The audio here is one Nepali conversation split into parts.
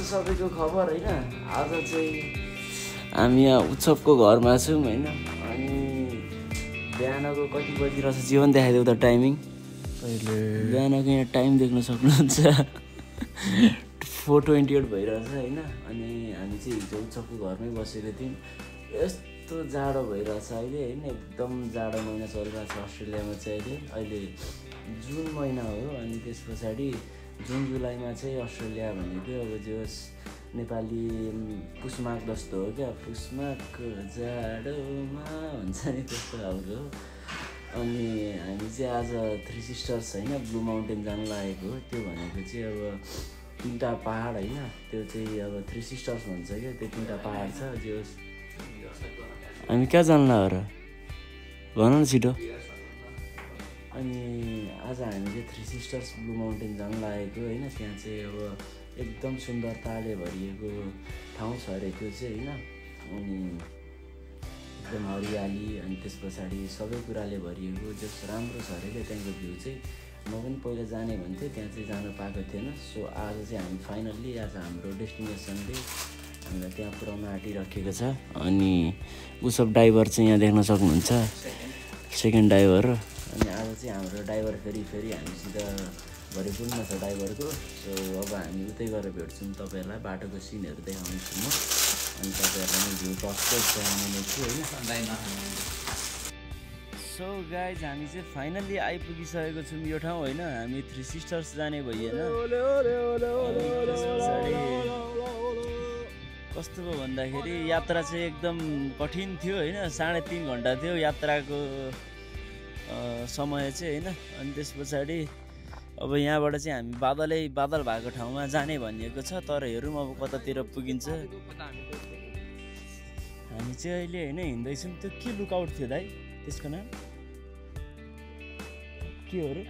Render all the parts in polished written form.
सबैको खबर होइन। आज चाहिँ हामी यहाँ उत्सवको घरमा छौँ होइन। अनि बिहानको कति बजी रहेछ जीवन देखाइदेऊ त टाइमिङ। बिहानको यहाँ टाइम देख्न सक्नुहुन्छ 4:28 भइरहेछ होइन। अनि हामी चाहिँ हिजो उत्सवको घरमै बसेको थियौँ। यस्तो जाडो भइरहेछ अहिले होइन, एकदम जाडो महिना चलिरहेको छ अस्ट्रेलियामा चाहिँ अहिले जुन महिना हो। अनि त्यस पछाडि जुन जुलाईमा चाहिँ अस्ट्रेलिया भनेको अब जो नेपाली पुसमाघ जस्तो हो क्या, पुसमाघको जाडोमा हुन्छ नि त्यस्तो खालको। अनि हामी चाहिँ आज थ्री सिस्टर्स होइन ब्लू माउन्टेन जानु लागेको हो। त्यो भनेको चाहिँ अब 3टा पहाड होइन, त्यो चाहिँ अब थ्री सिस्टर्स भन्छ क्या, त्यो 3टा पहाड छ। जो हामी कहाँ जानु लाग्यो र भन न छिटो। अनि आज हामी चाहिँ थ्री सिस्टर्स ब्लू माउन्टेन जानु लागेको होइन। त्यहाँ चाहिँ अब एकदम सुन्दरताले भरिएको ठाउँ छ अरे त्यो चाहिँ होइन। अनि एकदम हरियाली अनि त्यस पछाडि सबै कुराले भरिएको जस राम्रो छ अरे क्या त्यहाँको भ्यू चाहिँ। म पनि पहिला जाने भन्थेँ, त्यहाँ चाहिँ जानु पाएको थिएन। सो आज चाहिँ हामी फाइनल्ली आज हाम्रो डेस्टिनेसनले हामीलाई त्यहाँ पुऱ्याउन आँटिराखेको छ। अनि उसब ड्राइभर चाहिँ यहाँ देख्न सक्नुहुन्छ, सेकेन्ड ड्राइभर। अनि आज चाहिँ हाम्रो ड्राइभर फेरि हामीसित भरिपूर्ण छ ड्राइभरको। सो अब हामी उतै गएर भेट्छौँ तपाईँहरूलाई, बाटोको सिनहरू देखाउँछु म। अनि तपाईँहरूलाई भ्यू टचको देखाउने छु होइन। सो गाइज हामी चाहिँ फाइनल्ली आइपुगिसकेको छौँ यो ठाउँ होइन। हामी थ्री सिस्टर्स जाने भइएन। कस्तो भयो भन्दाखेरि यात्रा चाहिँ एकदम कठिन थियो होइन। 3.5 घन्टा थियो यात्राको समय चाहिँ होइन। अनि त्यस पछाडि अब यहाँबाट चाहिँ हामी बादल भएको ठाउँमा जाने भनिएको छ। तर हेरौँ अब कतातिर पुगिन्छ। हामी चाहिँ अहिले होइन हिँड्दैछौँ। त्यो के लुकआउट थियो दाइ, त्यसको नाम के हो अरे?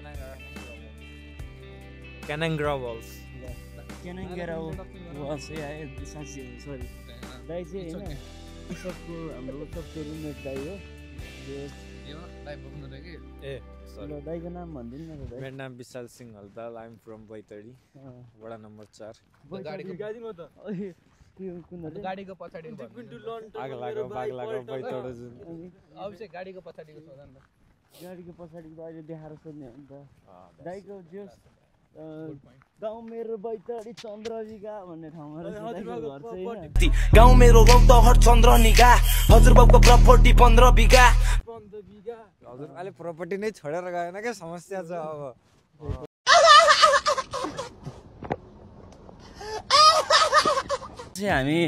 क्यानाङ्ग्रा वल्स। क्यानाङ्ग्रा वल्स आयो साँच्ची हो। सरी दाइ चाहिँ होइन उत्सवको हाम्रो उत्सवको रुममेट दाइ हो। दाइको नाम भनिदिनु न त दाइ। मेरो नाम Vishal Singh Haldal. I am from Baitadi, वडा नम्बर 4। गाडीको पछाडि बागलाको बैतडो जुन अभिषेक गाडीको पछाडिको सोध नि त। गाडीको पछाडिको अहिले देखाएर सोध्ने हो नि त दाइको। जो गाउँ मेरो बैतडी चन्द्रबिगा भन्ने ठाउँमा गाउँ मेरो रौतहट चन्द्रनिगा, हजुरबाबुको प्रपर्टी 15 बिघा। हजुर अहिले प्रपर्टी नै छोडेर गएन क्या, समस्या छ अब। हामी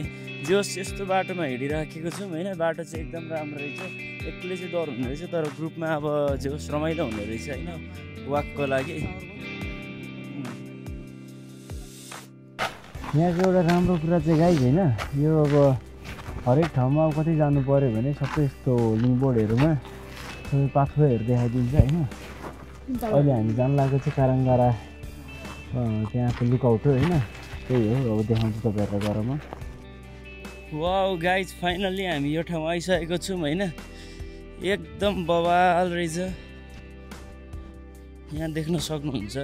जोस यस्तो बाटोमा हिँडिराखेको छौँ होइन। बाटो चाहिँ एकदम राम्रो रहेछ। एक्लै चाहिँ डर हुने रहेछ, तर ग्रुपमा अब जोस रमाइलो हुने रहेछ होइन वाकको लागि। यहाँको एउटा राम्रो कुरा चाहिँ गाइज होइन, यो अब हरेक ठाउँमा अब कतै जानु पऱ्यो भने सबै यस्तो लिङबोर्डहरूमा सबै पाथवेहरू देखाइदिन्छ होइन। अहिले हामी जानु लागेको चाहिँ काराङ्गारा त्यहाँको लुकआउट हो होइन। त्यही हो, अब देखाउँछु तपाईँहरूलाई गरमा। वाउ गाइज फाइनल्ली हामी यो ठाउँ आइसकेको छौँ होइन। एकदम बवाल रहेछ, यहाँ देख्न सक्नुहुन्छ।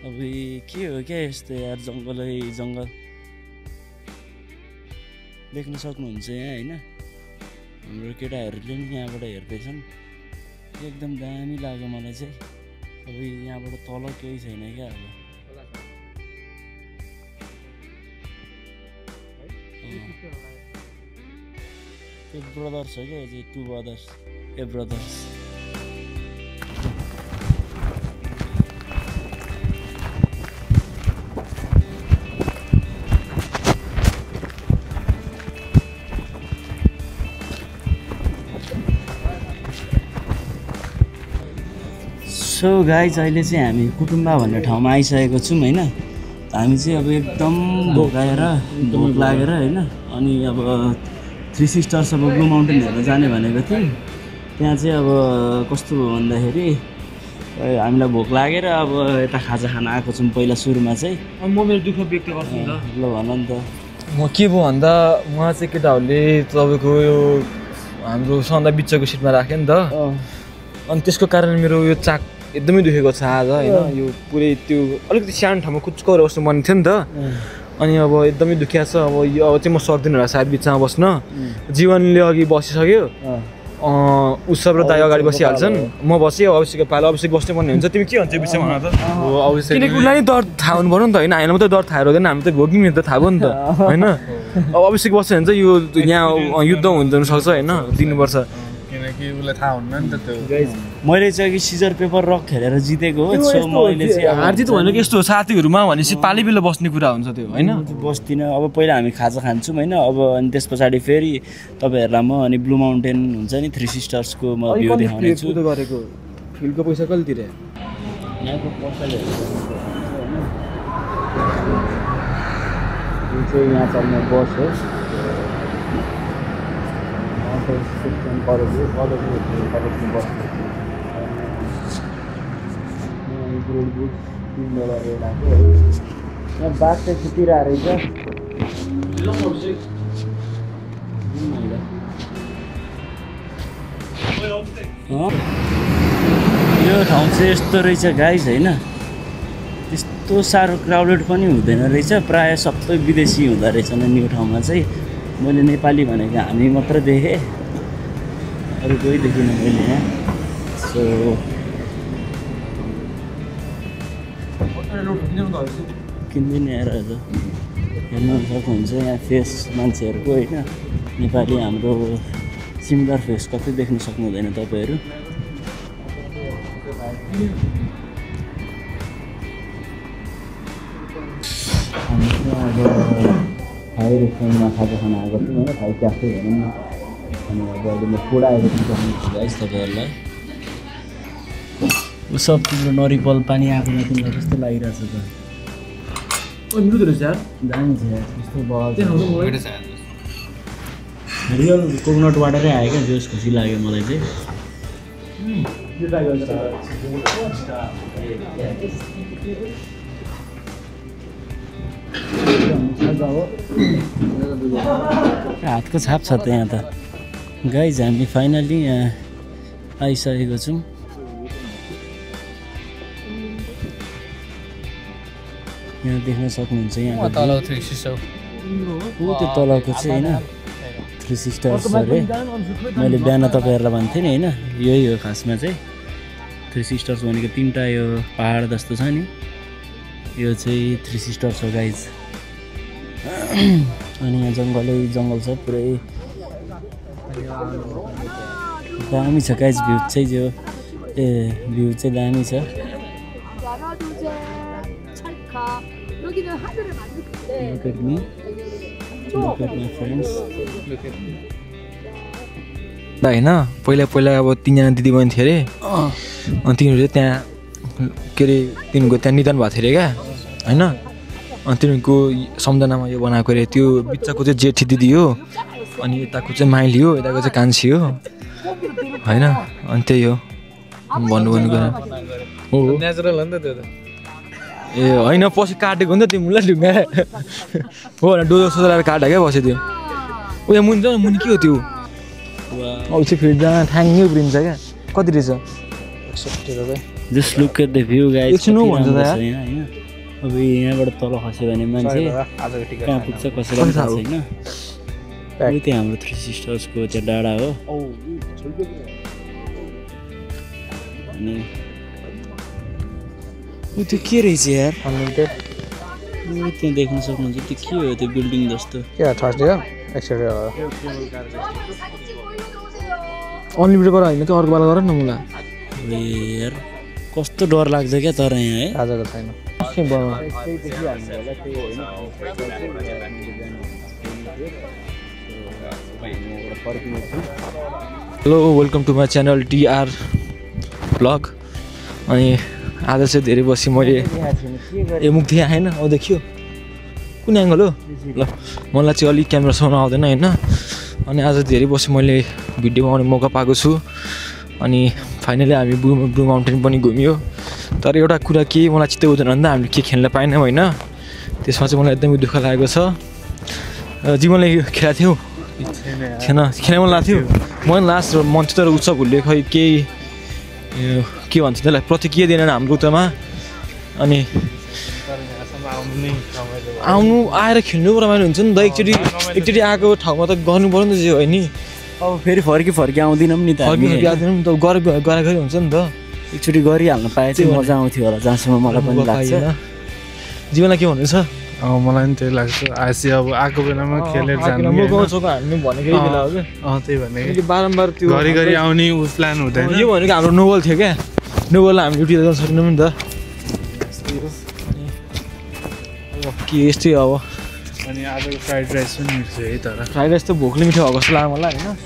अब के हो क्या यस्तो यार, जङ्गलै जङ्गल देख्न सक्नुहुन्छ यहाँ होइन। हाम्रो केटाहरूले नि यहाँबाट हेर्दैछन्। एकदम दामी लाग्यो मलाई चाहिँ। अब यहाँबाट तल केही छैन क्या। अब एक ब्रदर्स हो क्या, चाहिँ 2 ब्रदर्स, ए ब्रदर्स। सो गाइज अहिले चाहिँ हामी कुटुम्बा भन्ने ठाउँमा आइसकेको छौँ होइन। हामी चाहिँ अब एकदम भोक लागेर होइन। अनि अब थ्री सिस्टर्स अब ब्लू माउन्टेन हेर्न जाने भनेको थियौँ। त्यहाँ चाहिँ अब कस्तो भयो भन्दाखेरि हामीलाई भोक लागेर अब यता खाजा खान आएको छौँ पहिला सुरुमा चाहिँ। म मेरो दुःख व्यक्त गर्छु नि त। ल भन नि त। म के भयो भन्दा उहाँ चाहिँ केटाहरूले तपाईँको यो हाम्रो सन्दा बिचको सिटमा राख्यो नि त। अनि त्यसको कारण मेरो यो चाक एकदमै दुखेको छ आज होइन यो पुरै त्यो अलिकति सानो ठाउँमा कुचकाएर बस्नु मन थियो नि त अनि अब एकदमै दुखिया छ अब यो अब चाहिँ म सक्दिनँ होला सायद बिचमा बस्न जीवनले अघि बसिसक्यो उत्सव र दाइ अगाडि बसिहाल्छन् म बसेँ अभिषेक पालो अभिषेक बस्ने भन्ने हुन्छ तिमी के भन्छ यो विषयमा त किनकि उसलाई नि डर थाहा हुनु पर्यो नि त होइन हामीलाई मात्रै डर थाहा हुँदैन हामी त भोग्यौँ नि त थाहा भयो नि त होइन अब अभिषेक बस्यो भने चाहिँ यो यहाँ युद्ध हुनसक्छ होइन दिनुपर्छ किनकि उसलाई थाहा हुन्न नि त त्यो मैले चाहिँ सिजर पेपर रक खेलेर जितेको हो सो मैले चाहिँ हारजित भनेको यस्तो हो साथीहरूमा भनेपछि पाली बेला बस्ने कुरा हुन्छ त्यो होइन बस्दिनँ अब पहिला हामी खाजा खान्छौँ होइन अब अनि त्यस पछाडि फेरि तपाईँहरूलाई म अनि ब्लू माउन्टेन हुन्छ नि थ्री सिस्टर्सको म भ्यू देखाउने छु गरेको फिल्डको पैसा कहिले तिरे यहाँको पसलहरू यो चाहिँ यहाँ चल्ने बस हो यहाँ बाघ चाहिँ छुटिरहेको यो ठाउँ चाहिँ यस्तो रहेछ गाइज होइन त्यस्तो साह्रो क्राउडेड पनि हुँदैन रहेछ प्रायः सबै विदेशी हुँदो रहेछन् यो ठाउँमा चाहिँ मैले नेपाली भनेको हामी मात्र देखेँ अरू कोही देखिनँ मैले यहाँ सो किन्दैन आएर हेर्नु सक्नुहुन्छ यहाँ फेस मान्छेहरूको होइन नेपाली हाम्रो सिमिलर फेस कतै देख्न सक्नुहुँदैन तपाईँहरू हामी चाहिँ अब थाई रेस्टुरेन्टमा खाजा खान आएको छौँ होइन थाई क्याफे भनौँ न अनि अब अहिले म फुड आएको छु गाइस तपाईँहरूलाई सब तिम्रो नरिवल पानी आएको तिमीलाई कस्तो लागिरहेछ त मिठो रहेछ यार दामी छ यार कस्तो रियल कोकोनट वाटरै आयो क्या जोस खुसी लाग्यो मलाई चाहिँ हातको छाप छ त यहाँ त गाइज हामी फाइनली यहाँ आइसकेको छौँ यहाँ देख्न सक्नुहुन्छ यहाँ त्यो तलको चाहिँ होइन थ्री सिस्टर्स अरे मैले बिहान तपाईँहरूलाई भन्थेँ नि होइन यही हो खासमा चाहिँ थ्री सिस्टर्स भनेको तिनवटा यो पहाड जस्तो छ नि यो चाहिँ थ्री सिस्टर्स हो गाइज अनि यहाँ जङ्गल छ पुरै दामी छ गाइज भ्यू चाहिँ जो भ्यू चाहिँ दामी छ Look at me. Look at my friends. होइन पहिला अब तिनजना दिदीबहिनी थियो अरे अनि तिनीहरू चाहिँ त्यहाँ के अरे तिनीहरूको त्यहाँ निधन भएको थियो अरे क्या होइन अनि तिनीहरूको सम्झनामा यो बनाएको अरे त्यो बिचको चाहिँ जेठी दिदी हो अनि यताको चाहिँ माइली हो यताको चाहिँ कान्छी हो होइन अनि त्यही हो भन्नु कुरा हो नेचुरल हो नि त त्यो त ए होइन पछि काटेको नि त त्यो मुला ढुङ्गा हो डोजो सोधेर काट्यो क्या पछि त्यो उयो मुनि जाउँ मुनि के हो त्यो अब चाहिँ फेरि जान ठ्याङ्गै उब्रिन्छ क्या कति रहेछ just look at the view guys एकछिन हौ भन्छ त यार अब यहाँबाट तल खस्यो भने मान्छे कहाँ पुग्छ कसैलाई थाहा छैन त्यही हाम्रो थ्री सिस्टर्सको त्यो डाँडा हो अनि त्यो के रहेछ यार अनलिमिटेड त्यहाँ देख्न सक्नुहुन्छ त्यो के हो त्यो बिल्डिङ जस्तो अनलिमिटेड गरेर होइन त्यो अर्को बेला गर न मुला यार कस्तो डर लाग्छ क्या तर यहाँ है आजको छैन hello welcome to my channel TR blog अनि आज चाहिँ धेरै बसी मैले ए मुख थिएँ आएन अब देखियो कुन एङ्गल हो ल मलाई चाहिँ अलिक क्यामेरासम्म आउँदैन होइन अनि आज धेरै बसी मैले भिडियो बनाउने मौका पाएको छु अनि फाइनली हामी ब्लू माउन्टेन पनि घुम्यो तर एउटा कुरा के मलाई चित्त बुझ्दैन भन्दा हामीले के खेल्न पाएनौँ होइन त्यसमा चाहिँ मलाई एकदमै दुःख लागेको छ जीवनले खेलाएको थियौ थिएन खेल्न मन लाग्थ्यो मन लास्ट मन तर उत्सव भुल्यो खै केही के भन्छ त्यसलाई प्रतिक्रिया दिएन हाम्रो उतामा अनि आउनु आएर खेल्नु रमाइलो हुन्छ नि त एकचोटि आएको ठाउँमा त गर्नु पर्यो नि त जे होइन नि अब फेरि फर्की आउँदिनौँ नि त फर्की आउँदैन नि त गरेको हुन्छ नि त एकचोटि गरिहाल्न पाए चाहिँ मजा आउँथ्यो होला जहाँसम्म मलाई पनि लाग्छ जीवनलाई के भन्नु छ मलाई पनि त्यही लाग्छ आएपछि अब आएको बेलामा खेलेर जानु म गाउँछौँ हान्नु भनेको बेला हो क्या त्यही भनेको बारम्बार त्यो घरि आउने उ प्लान हुँदैन यो भनेको हाम्रो नोबल थियो क्या नोबललाई हामी ड्युटी गर्न सक्दैनौँ नि त के यस्तै अब अनि आजको फ्राइड राइस पनि मिठो थियो है तर फ्राइड राइस त भोकले मिठो भएको जस्तो लाग्यो मलाई होइन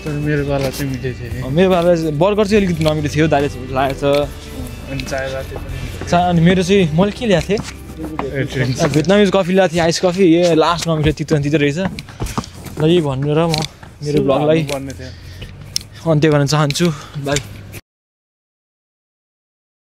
तर मेरो पाला चाहिँ मिठो थियो मेरो पाला बर्गर चाहिँ अलिकति नमिठो थियो दाइले चाहिँ लागेको छ अनि चाय लाटे पनि अनि मेरो चाहिँ मैले के ल्याएको थिएँ भियतनामिज कफी ल्याएको थिएँ आइस कफी ए लास्ट नमिठो तितो रहेछ ल यही भनेर म मेरो ब्लगलाई अन्त्य गर्न चाहन्छु बाई